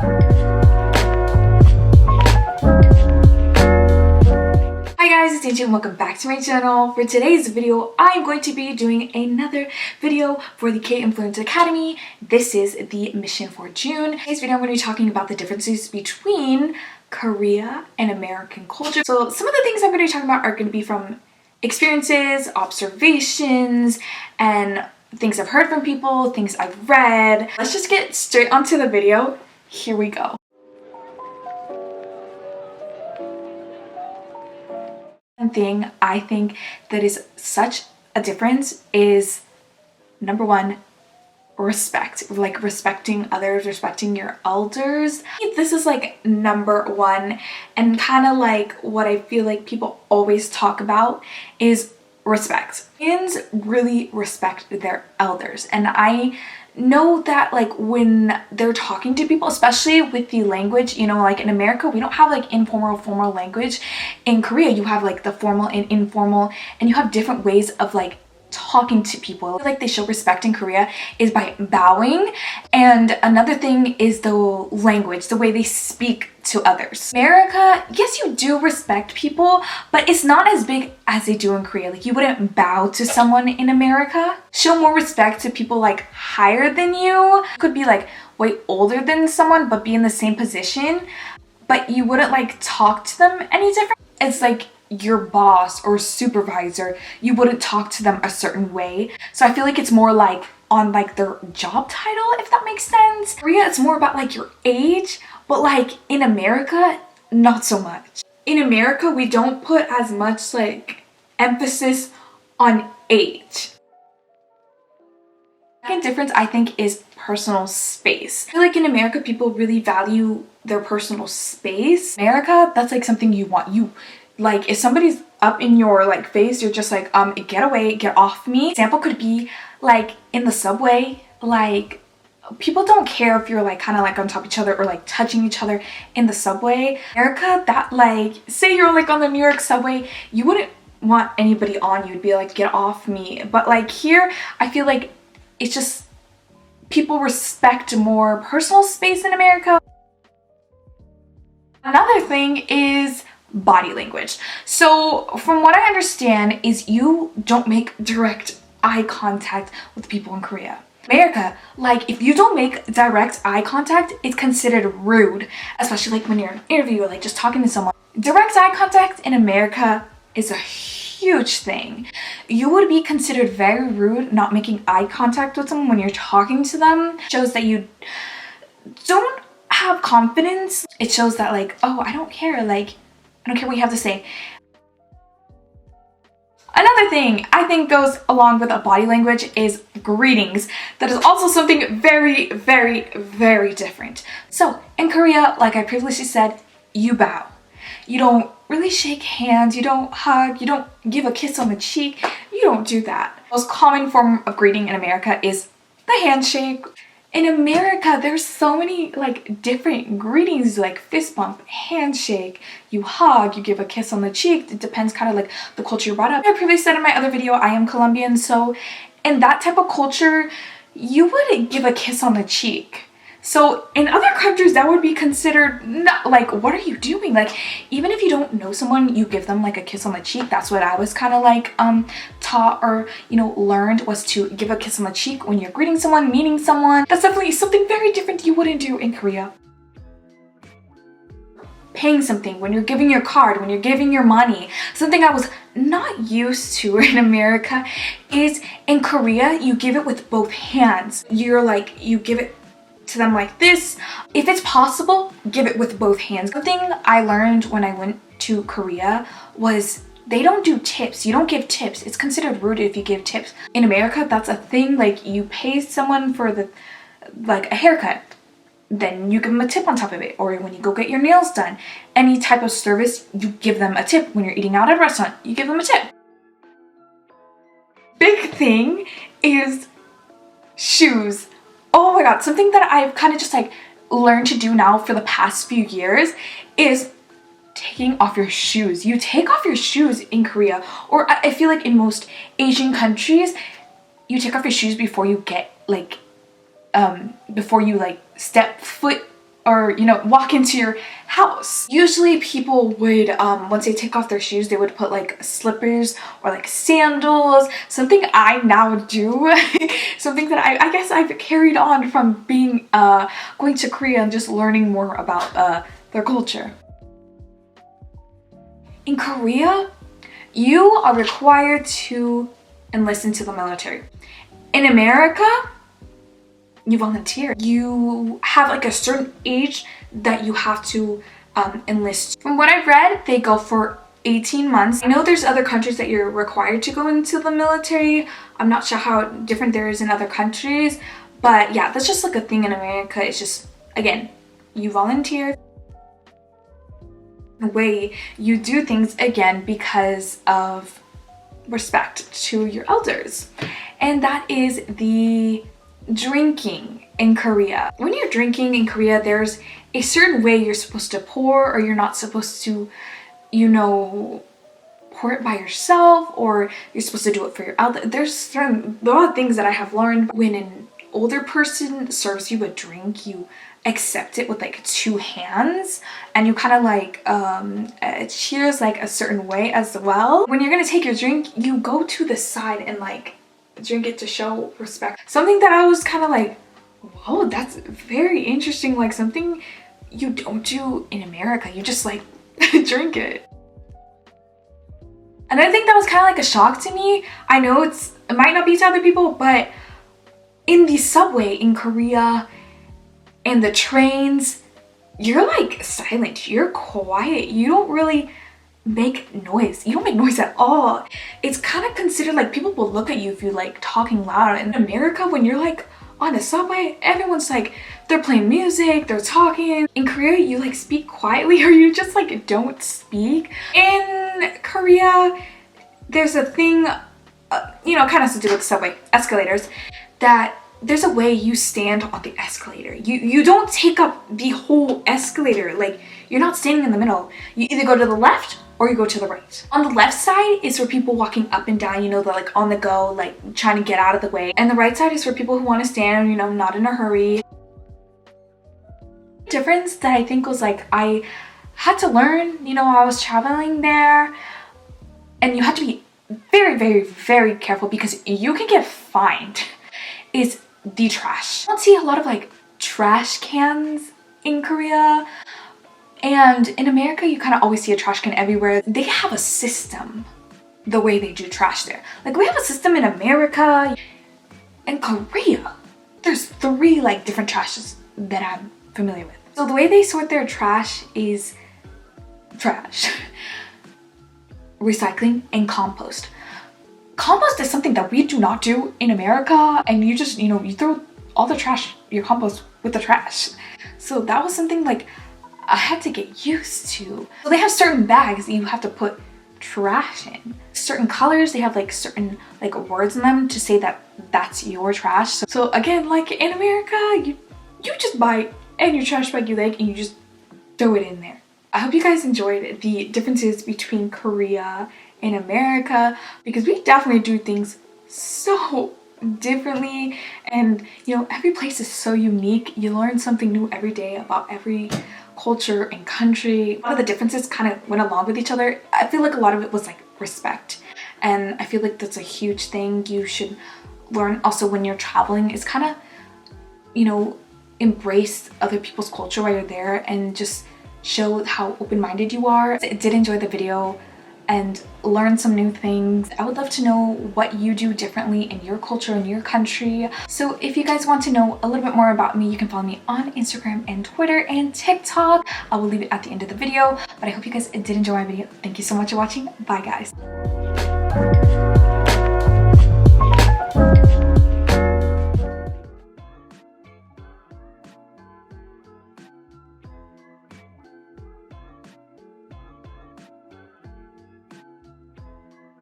And welcome back to my channel. For today's video, I'm going to be doing another video for the K-Influencer Academy. This is the mission for June. In today's video, I'm going to be talking about the differences between Korea and American culture. So some of the things I'm going to be talking about are going to be from experiences, observations, and things I've heard from people, things I've read. Let's just get straight onto the video. Here we go. One thing I think that is such a difference is, number one, respect. Like respecting others, respecting your elders. This is like number one, and kind of like what I feel like people always talk about is respect. Koreans really respect their elders, and I know that like when they're talking to people, especially with the language, you know, like in America we don't have like informal formal language. In Korea you have like the formal and informal, and you have different ways of like talking to people. Like they show respect in Korea is by bowing, and another thing is the language, the way they speak to others. America, yes, you do respect people, but it's not as big as they do in Korea. Like you wouldn't bow to someone in America. Show more respect to people like higher than you. Could be like way older than someone but be in the same position, but you wouldn't like talk to them any different. It's like your boss or supervisor, you wouldn't talk to them a certain way. So I feel like it's more like on like their job title, if that makes sense. Korea, it's more about like your age, but like in America, not so much. In America, we don't put as much like emphasis on age. The second difference I think is personal space. I feel like in America, people really value their personal space. America, that's like something you want. Like if somebody's up in your like face, you're just like, get away, get off me. Example could be like in the subway, like people don't care if you're like kind of like on top of each other or like touching each other in the subway. America, that like, say you're like on the New York subway, you wouldn't want anybody on you. You'd be like, get off me. But like here, I feel like it's just people respect more personal space in America. Another thing is body language. So from what I understand is you don't make direct eye contact with people in Korea. America, like if you don't make direct eye contact, it's considered rude, especially like when you're in an interview or like just talking to someone. Direct eye contact in America is a huge thing. You would be considered very rude not making eye contact with someone when you're talking to them. It shows that you don't have confidence. It shows that like, oh, I don't care, like I don't care what you have to say. Another thing I think goes along with a body language is greetings. That is also something very, very, very different. So in Korea, like I previously said, you bow. You don't really shake hands, you don't hug, you don't give a kiss on the cheek, you don't do that. The most common form of greeting in America is the handshake. In America, there's so many like different greetings, like fist bump, handshake, you hug, you give a kiss on the cheek. It depends kind of like the culture you're brought up. I previously said in my other video, I am Colombian, so in that type of culture, you wouldn't give a kiss on the cheek. So in other countries, that would be considered not like, what are you doing? Like even if you don't know someone, you give them like a kiss on the cheek. That's what I was kind of like taught or learned, was to give a kiss on the cheek when you're greeting someone, meeting someone. That's definitely something very different you wouldn't do in Korea. Paying something, when you're giving your card, when you're giving your money, something I was not used to in America is in Korea, you give it with both hands. You give it to them like this. If it's possible, give it with both hands. One thing I learned when I went to Korea was they don't do tips. You don't give tips. It's considered rude if you give tips. In America, that's a thing. Like you pay someone for like a haircut, then you give them a tip on top of it. Or when you go get your nails done, any type of service, you give them a tip. When you're eating out at a restaurant, you give them a tip. Big thing is shoes. Oh my god, something that I've kind of just like learned to do now for the past few years is taking off your shoes. You take off your shoes in Korea, or I feel like in most Asian countries, you take off your shoes before you get like, before you like step foot or walk into your house. Usually people would once they take off their shoes, they would put like slippers or like sandals, something I now do. Something that I guess I've carried on from being going to Korea and just learning more about their culture. In Korea, you are required to enlist into the military. In America, you volunteer. You have like a certain age that you have to enlist. From what I've read, they go for 18 months. I know there's other countries that you're required to go into the military. I'm not sure how different there is in other countries, but yeah, that's just like a thing in America. It's just, again, you volunteer. The way you do things, again, because of respect to your elders. And that is the drinking in Korea. When you're drinking in Korea, there's a certain way you're supposed to pour, or you're not supposed to, pour it by yourself, or you're supposed to do it for your elder. There's a lot of things that I have learned. When an older person serves you a drink, you accept it with like 2 hands, and you kind of like cheers like a certain way as well. When you're gonna take your drink, you go to the side and like drink it to show respect. Something that I was kind of like, whoa, that's very interesting, like something you don't do in America. You just like drink it. And I think that was kind of like a shock to me. I know it might not be to other people, but in the subway in Korea and the trains, you're like silent, you're quiet, you don't really make noise. You don't make noise at all. It's kind of considered like people will look at you if you're like talking loud. In America, when you're like on the subway, everyone's like, they're playing music, they're talking. In Korea, you like speak quietly, or you just like don't speak. In Korea, there's a thing, kind of to do with subway escalators, that there's a way you stand on the escalator. You don't take up the whole escalator. Like, you're not standing in the middle. You either go to the left or you go to the right. On the left side is for people walking up and down, they're like on the go, like trying to get out of the way. And the right side is for people who want to stand, not in a hurry. The difference that I think was like, I had to learn, while I was traveling there, and you have to be very, very, very careful because you can get fined, is the trash. I don't see a lot of like trash cans in Korea. And in America, you kind of always see a trash can everywhere. They have a system the way they do trash there. Like, we have a system in America. In Korea, there's 3 like different trashes that I'm familiar with. So the way they sort their trash is trash, recycling, and compost. Compost is something that we do not do in America, and you just, you throw all the trash, your compost, with the trash. So that was something like I had to get used to. So they have certain bags that you have to put trash in. Certain colors, they have like certain like words in them to say that that's your trash. So again, like in America, you just buy any trash bag you like and you just throw it in there. I hope you guys enjoyed the differences between Korea and America, because we definitely do things so differently, and every place is so unique. You learn something new every day about every culture and country. A lot of the differences kind of went along with each other. I feel like a lot of it was like respect, and I feel like that's a huge thing you should learn also when you're traveling, is kind of embrace other people's culture while you're there and just show how open-minded you are. I did enjoy the video and learn some new things. I would love to know what you do differently in your culture, in your country. So if you guys want to know a little bit more about me, you can follow me on Instagram and Twitter and TikTok. I will leave it at the end of the video, but I hope you guys did enjoy my video. Thank you so much for watching. Bye, guys.